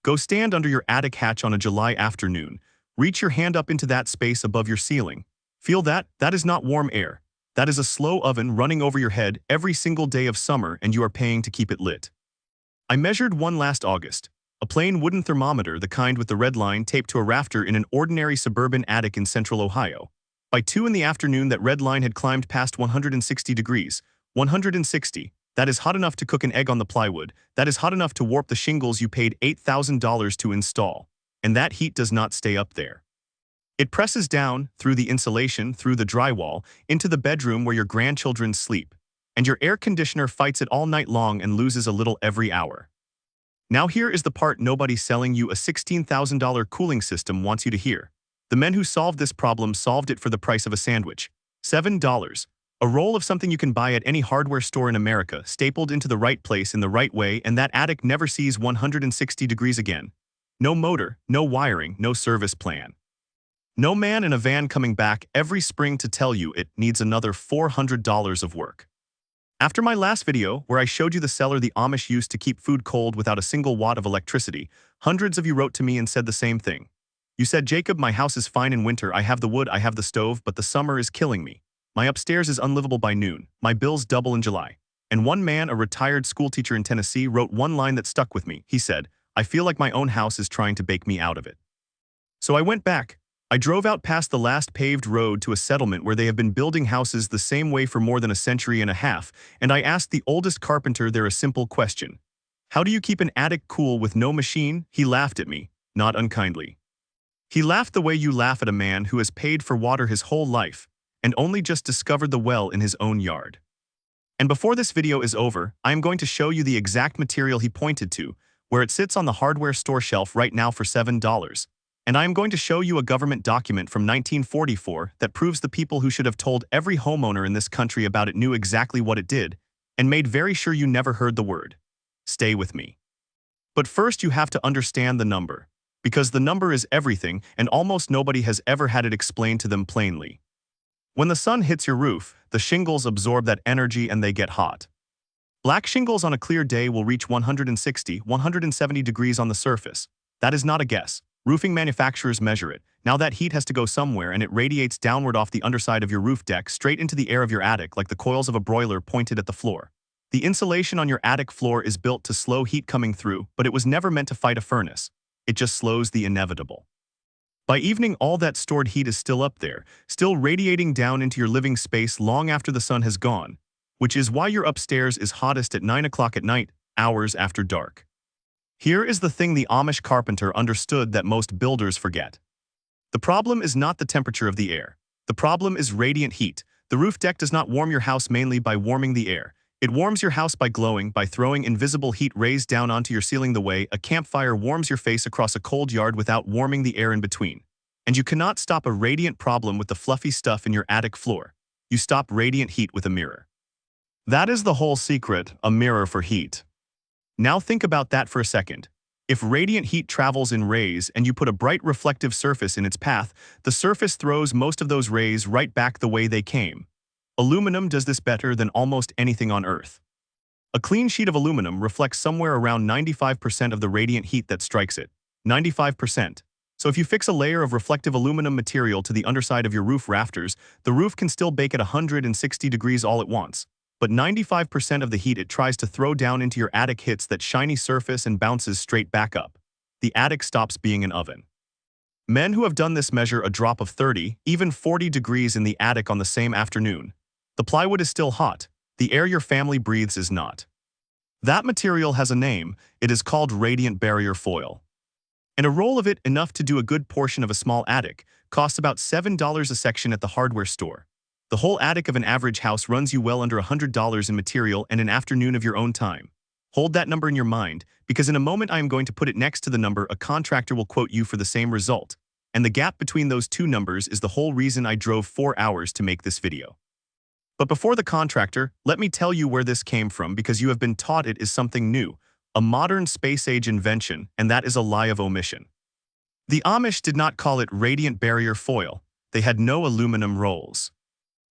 Go stand under your attic hatch on a July afternoon. Reach your hand up into that space above your ceiling. Feel that? That is not warm air. That is a slow oven running over your head every single day of summer, and you are paying to keep it lit. I measured one last August. A plain wooden thermometer, the kind with the red line taped to a rafter in an ordinary suburban attic in central Ohio. By 2 in the afternoon, that red line had climbed past 160 degrees. 160. That is hot enough to cook an egg on the plywood. That is hot enough to warp the shingles you paid $8,000 to install. And that heat does not stay up there. It presses down, through the insulation, through the drywall, into the bedroom where your grandchildren sleep. And your air conditioner fights it all night long and loses a little every hour. Now here is the part nobody selling you a $16,000 cooling system wants you to hear. The men who solved this problem solved it for the price of a sandwich. $7. A roll of something you can buy at any hardware store in America, stapled into the right place in the right way, and that attic never sees 160 degrees again. No motor, no wiring, no service plan. No man in a van coming back every spring to tell you it needs another $400 of work. After my last video, where I showed you the cellar the Amish used to keep food cold without a single watt of electricity, hundreds of you wrote to me and said the same thing. You said, "Jacob, my house is fine in winter, I have the wood, I have the stove, but the summer is killing me. My upstairs is unlivable by noon, my bills double in July." And one man, a retired schoolteacher in Tennessee, wrote one line that stuck with me. He said, "I feel like my own house is trying to bake me out of it." So I went back. I drove out past the last paved road to a settlement where they have been building houses the same way for more than a century and a half, and I asked the oldest carpenter there a simple question. "How do you keep an attic cool with no machine?" He laughed at me, not unkindly. He laughed the way you laugh at a man who has paid for water his whole life and only just discovered the well in his own yard. And before this video is over, I am going to show you the exact material he pointed to, where it sits on the hardware store shelf right now for $7. And I am going to show you a government document from 1944 that proves the people who should have told every homeowner in this country about it knew exactly what it did, and made very sure you never heard the word. Stay with me. But first you have to understand the number, because the number is everything and almost nobody has ever had it explained to them plainly. When the sun hits your roof, the shingles absorb that energy and they get hot. Black shingles on a clear day will reach 160, 170 degrees on the surface. That is not a guess. Roofing manufacturers measure it. Now that heat has to go somewhere, and it radiates downward off the underside of your roof deck straight into the air of your attic like the coils of a broiler pointed at the floor. The insulation on your attic floor is built to slow heat coming through, but it was never meant to fight a furnace. It just slows the inevitable. By evening, all that stored heat is still up there, still radiating down into your living space long after the sun has gone, which is why your upstairs is hottest at 9 o'clock at night, hours after dark. Here is the thing the Amish carpenter understood that most builders forget. The problem is not the temperature of the air. The problem is radiant heat. The roof deck does not warm your house mainly by warming the air. It warms your house by glowing, by throwing invisible heat rays down onto your ceiling the way a campfire warms your face across a cold yard without warming the air in between. And you cannot stop a radiant problem with the fluffy stuff in your attic floor. You stop radiant heat with a mirror. That is the whole secret, a mirror for heat. Now think about that for a second. If radiant heat travels in rays and you put a bright reflective surface in its path, the surface throws most of those rays right back the way they came. Aluminum does this better than almost anything on Earth. A clean sheet of aluminum reflects somewhere around 95% of the radiant heat that strikes it. 95%. So if you fix a layer of reflective aluminum material to the underside of your roof rafters, the roof can still bake at 160 degrees all at once. But 95% of the heat it tries to throw down into your attic hits that shiny surface and bounces straight back up. The attic stops being an oven. Men who have done this measure a drop of 30, even 40 degrees in the attic on the same afternoon. The plywood is still hot. The air your family breathes is not. That material has a name. It is called radiant barrier foil. And a roll of it, enough to do a good portion of a small attic, costs about $7 a section at the hardware store. The whole attic of an average house runs you well under $100 in material and an afternoon of your own time. Hold that number in your mind, because in a moment I am going to put it next to the number a contractor will quote you for the same result. And the gap between those two numbers is the whole reason I drove 4 hours to make this video. But before the contractor, let me tell you where this came from, because you have been taught it is something new, a modern space-age invention, and that is a lie of omission. The Amish did not call it radiant barrier foil. They had no aluminum rolls.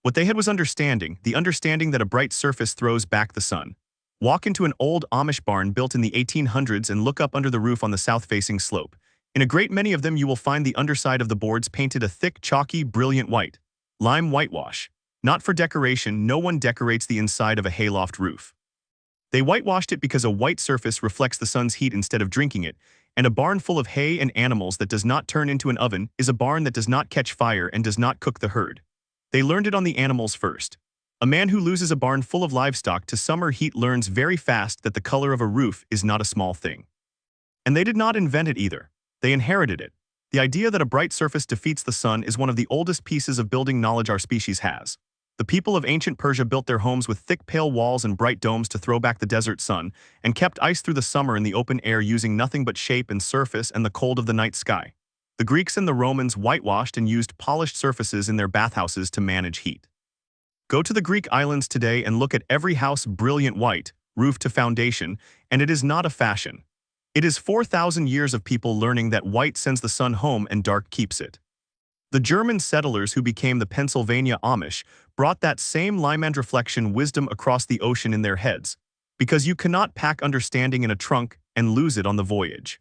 What they had was understanding, the understanding that a bright surface throws back the sun. Walk into an old Amish barn built in the 1800s and look up under the roof on the south-facing slope. In a great many of them you will find the underside of the boards painted a thick, chalky, brilliant white. Lime whitewash. Not for decoration, no one decorates the inside of a hayloft roof. They whitewashed it because a white surface reflects the sun's heat instead of drinking it, and a barn full of hay and animals that does not turn into an oven is a barn that does not catch fire and does not cook the herd. They learned it on the animals first. A man who loses a barn full of livestock to summer heat learns very fast that the color of a roof is not a small thing. And they did not invent it either. They inherited it. The idea that a bright surface defeats the sun is one of the oldest pieces of building knowledge our species has. The people of ancient Persia built their homes with thick pale walls and bright domes to throw back the desert sun, and kept ice through the summer in the open air using nothing but shape and surface and the cold of the night sky. The Greeks and the Romans whitewashed and used polished surfaces in their bathhouses to manage heat. Go to the Greek islands today and look at every house brilliant white, roof to foundation, and it is not a fashion. It is 4,000 years of people learning that white sends the sun home and dark keeps it. The German settlers who became the Pennsylvania Amish brought that same limand reflection wisdom across the ocean in their heads, because you cannot pack understanding in a trunk and lose it on the voyage.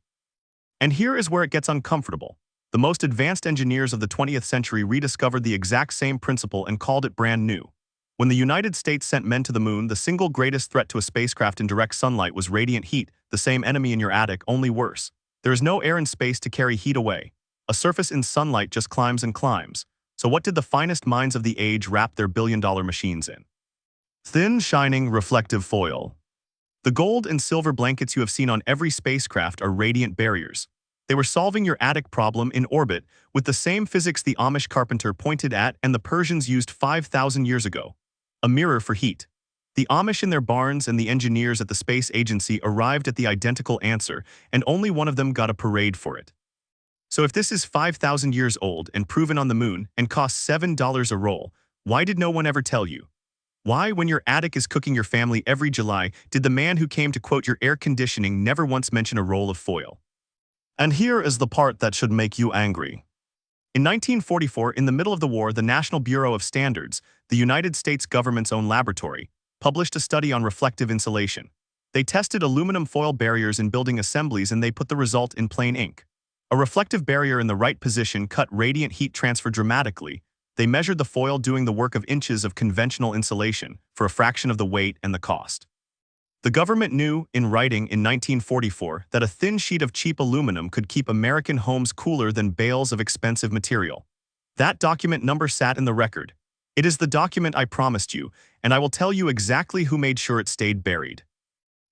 And here is where it gets uncomfortable. The most advanced engineers of the 20th century rediscovered the exact same principle and called it brand new. When the United States sent men to the moon, the single greatest threat to a spacecraft in direct sunlight was radiant heat, the same enemy in your attic, only worse. There is no air in space to carry heat away. A surface in sunlight just climbs and climbs. So what did the finest minds of the age wrap their billion-dollar machines in? Thin, shining, reflective foil. The gold and silver blankets you have seen on every spacecraft are radiant barriers. They were solving your attic problem in orbit with the same physics the Amish carpenter pointed at and the Persians used 5,000 years ago. A mirror for heat. The Amish in their barns and the engineers at the space agency arrived at the identical answer, and only one of them got a parade for it. So if this is 5,000 years old and proven on the moon and costs $7 a roll, why did no one ever tell you? Why, when your attic is cooking your family every July, did the man who came to quote your air conditioning never once mention a roll of foil? And here is the part that should make you angry. In 1944, in the middle of the war, the National Bureau of Standards, the United States government's own laboratory, published a study on reflective insulation. They tested aluminum foil barriers in building assemblies and they put the result in plain ink. A reflective barrier in the right position cut radiant heat transfer dramatically. They measured the foil doing the work of inches of conventional insulation for a fraction of the weight and the cost. The government knew, in writing in 1944, that a thin sheet of cheap aluminum could keep American homes cooler than bales of expensive material. That document number sat in the record. It is the document I promised you, and I will tell you exactly who made sure it stayed buried.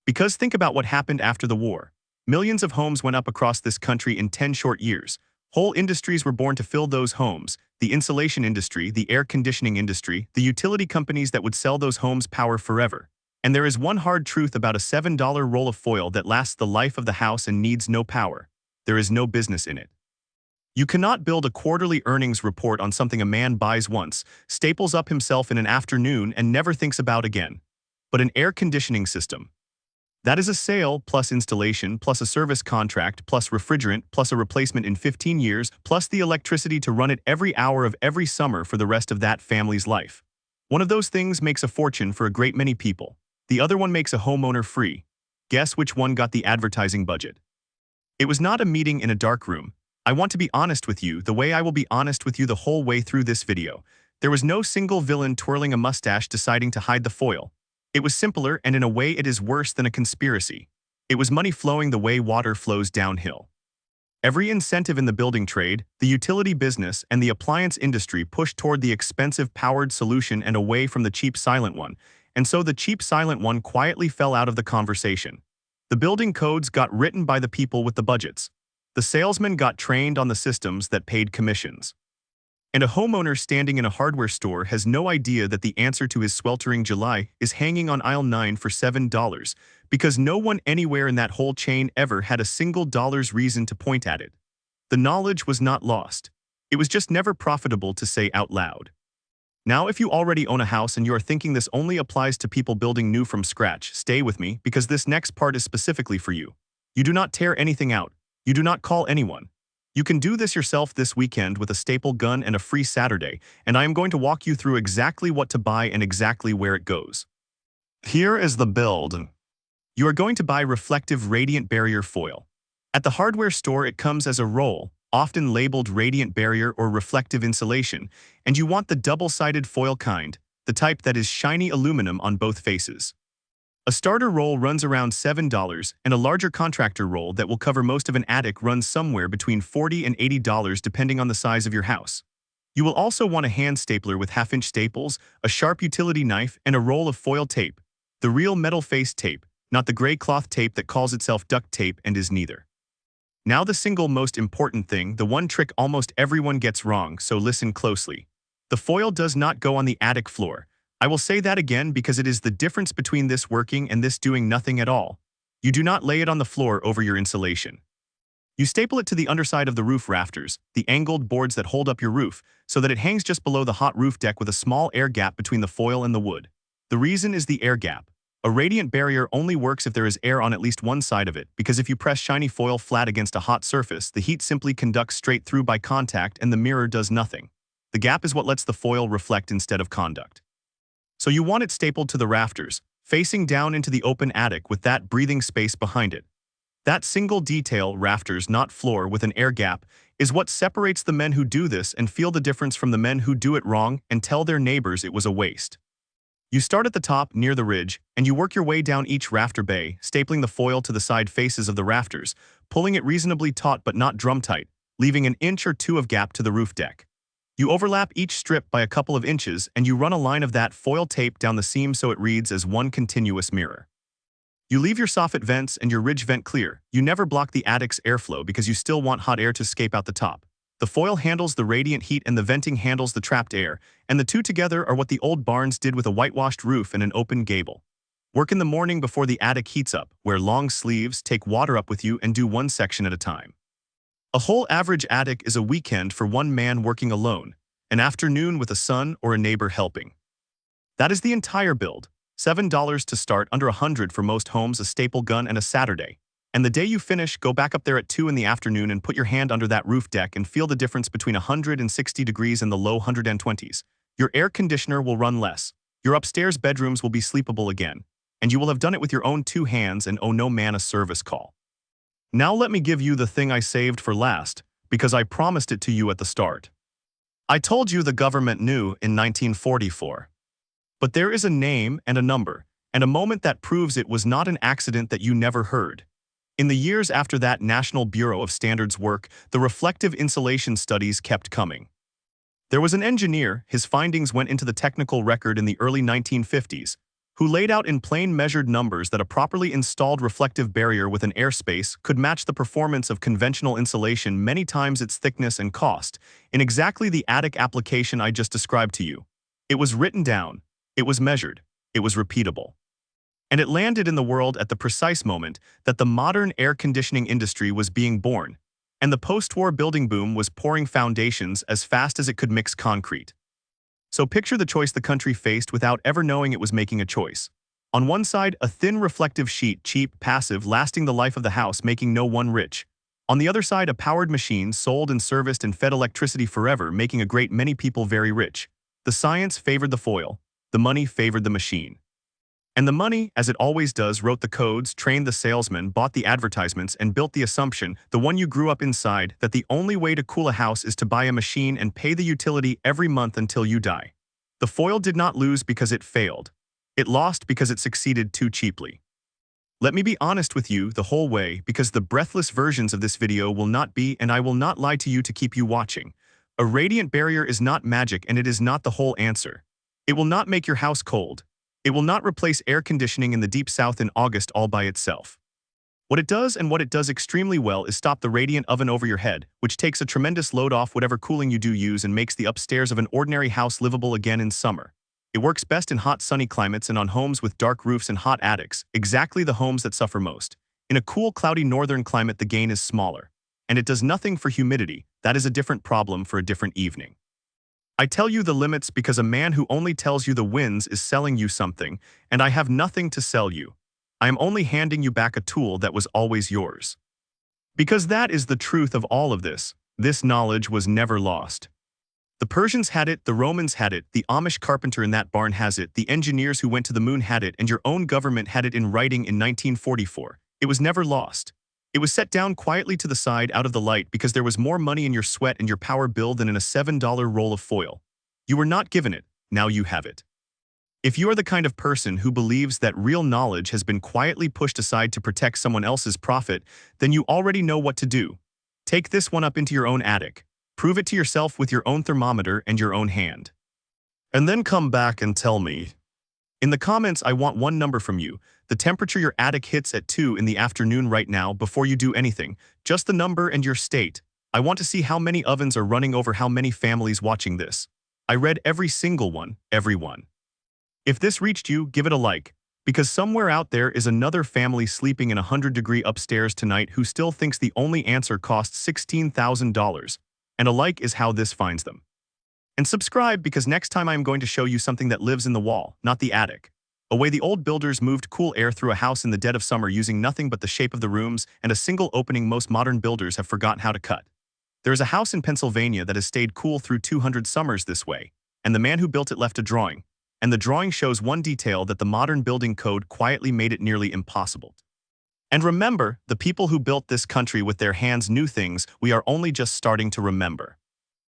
Because think about what happened after the war. Millions of homes went up across this country in 10 short years. Whole industries were born to fill those homes: the insulation industry, the air conditioning industry, the utility companies that would sell those homes power forever. And there is one hard truth about a $7 roll of foil that lasts the life of the house and needs no power. There is no business in it. You cannot build a quarterly earnings report on something a man buys once, staples up himself in an afternoon, and never thinks about again. But an air conditioning system. That is a sale, plus installation, plus a service contract, plus refrigerant, plus a replacement in 15 years, plus the electricity to run it every hour of every summer for the rest of that family's life. One of those things makes a fortune for a great many people. The other one makes a homeowner free. Guess which one got the advertising budget? It was not a meeting in a dark room. I want to be honest with you the way I will be honest with you the whole way through this video. There was no single villain twirling a mustache deciding to hide the foil. It was simpler, and in a way it is worse than a conspiracy. It was money flowing the way water flows downhill. Every incentive in the building trade, the utility business, and the appliance industry pushed toward the expensive powered solution and away from the cheap silent one, and so the cheap silent one quietly fell out of the conversation. The building codes got written by the people with the budgets. The salesmen got trained on the systems that paid commissions. And a homeowner standing in a hardware store has no idea that the answer to his sweltering July is hanging on aisle 9 for $7, because no one anywhere in that whole chain ever had a single dollar's reason to point at it. The knowledge was not lost. It was just never profitable to say out loud. Now, if you already own a house and you are thinking this only applies to people building new from scratch, stay with me, because this next part is specifically for you. You do not tear anything out. You do not call anyone. You can do this yourself this weekend with a staple gun and a free Saturday, and I am going to walk you through exactly what to buy and exactly where it goes. Here is the build. You are going to buy reflective radiant barrier foil. At the hardware store, it comes as a roll, often labeled radiant barrier or reflective insulation, and you want the double-sided foil kind, the type that is shiny aluminum on both faces. A starter roll runs around $7, and a larger contractor roll that will cover most of an attic runs somewhere between $40 and $80 depending on the size of your house. You will also want a hand stapler with half-inch staples, a sharp utility knife, and a roll of foil tape. The real metal-faced tape, not the gray cloth tape that calls itself duct tape and is neither. Now the single most important thing, the one trick almost everyone gets wrong, so listen closely. The foil does not go on the attic floor. I will say that again because it is the difference between this working and this doing nothing at all. You do not lay it on the floor over your insulation. You staple it to the underside of the roof rafters, the angled boards that hold up your roof, so that it hangs just below the hot roof deck with a small air gap between the foil and the wood. The reason is the air gap. A radiant barrier only works if there is air on at least one side of it, because if you press shiny foil flat against a hot surface, the heat simply conducts straight through by contact and the mirror does nothing. The gap is what lets the foil reflect instead of conduct. So you want it stapled to the rafters, facing down into the open attic with that breathing space behind it. That single detail, rafters not floor with an air gap, is what separates the men who do this and feel the difference from the men who do it wrong and tell their neighbors it was a waste. You start at the top, near the ridge, and you work your way down each rafter bay, stapling the foil to the side faces of the rafters, pulling it reasonably taut but not drum-tight, leaving an inch or two of gap to the roof deck. You overlap each strip by a couple of inches and you run a line of that foil tape down the seam so it reads as one continuous mirror. You leave your soffit vents and your ridge vent clear. You never block the attic's airflow because you still want hot air to escape out the top. The foil handles the radiant heat and the venting handles the trapped air, and the two together are what the old barns did with a whitewashed roof and an open gable. Work in the morning before the attic heats up, wear long sleeves, take water up with you, and do one section at a time. A whole average attic is a weekend for one man working alone, an afternoon with a son or a neighbor helping. That is the entire build. $7 to start, under $100 for most homes, a staple gun, and a Saturday. And the day you finish, go back up there at 2 in the afternoon and put your hand under that roof deck and feel the difference between 160 degrees and the low 120s. Your air conditioner will run less. Your upstairs bedrooms will be sleepable again. And you will have done it with your own 2 hands and owe no man a service call. Now let me give you the thing I saved for last, because I promised it to you at the start. I told you the government knew in 1944. But there is a name and a number, and a moment that proves it was not an accident that you never heard. In the years after that National Bureau of Standards work, the reflective insulation studies kept coming. There was an engineer, his findings went into the technical record in the early 1950s, who laid out in plain measured numbers that a properly installed reflective barrier with an airspace could match the performance of conventional insulation many times its thickness and cost, in exactly the attic application I just described to you. It was written down, it was measured, it was repeatable. And it landed in the world at the precise moment that the modern air conditioning industry was being born, and the post-war building boom was pouring foundations as fast as it could mix concrete. So picture the choice the country faced without ever knowing it was making a choice. On one side, a thin reflective sheet, cheap, passive, lasting the life of the house, making no one rich. On the other side, a powered machine, sold and serviced and fed electricity forever, making a great many people very rich. The science favored the foil, the money favored the machine. And the money, as it always does, wrote the codes, trained the salesman, bought the advertisements, and built the assumption, the one you grew up inside, that the only way to cool a house is to buy a machine and pay the utility every month until you die. The foil did not lose because it failed. It lost because it succeeded too cheaply. Let me be honest with you the whole way, because the breathless versions of this video will not be, and I will not lie to you to keep you watching. A radiant barrier is not magic, and it is not the whole answer. It will not make your house cold. It will not replace air conditioning in the deep south in August all by itself. What it does, and what it does extremely well, is stop the radiant oven over your head, which takes a tremendous load off whatever cooling you do use and makes the upstairs of an ordinary house livable again in summer. It works best in hot sunny climates and on homes with dark roofs and hot attics, exactly the homes that suffer most. In a cool, cloudy northern climate, the gain is smaller. And it does nothing for humidity. That is a different problem for a different evening. I tell you the limits because a man who only tells you the wins is selling you something, and I have nothing to sell you. I am only handing you back a tool that was always yours. Because that is the truth of all of this. This knowledge was never lost. The Persians had it, the Romans had it, the Amish carpenter in that barn has it, the engineers who went to the moon had it, and your own government had it in writing in 1944. It was never lost. It was set down quietly to the side out of the light because there was more money in your sweat and your power bill than in a $7 roll of foil. You were not given it, now you have it. If you are the kind of person who believes that real knowledge has been quietly pushed aside to protect someone else's profit, then you already know what to do. Take this one up into your own attic. Prove it to yourself with your own thermometer and your own hand. And then come back and tell me. In the comments, I want one number from you. The temperature your attic hits at 2 in the afternoon right now before you do anything. Just the number and your state. I want to see how many ovens are running over how many families watching this. I read every single one, every one. If this reached you, give it a like, because somewhere out there is another family sleeping in a 100-degree upstairs tonight who still thinks the only answer costs $16,000, and a like is how this finds them. And subscribe because next time I am going to show you something that lives in the wall, not the attic. A way the old builders moved cool air through a house in the dead of summer using nothing but the shape of the rooms and a single opening most modern builders have forgotten how to cut. There is a house in Pennsylvania that has stayed cool through 200 summers this way, and the man who built it left a drawing. And the drawing shows one detail that the modern building code quietly made it nearly impossible. And remember, the people who built this country with their hands knew things we are only just starting to remember.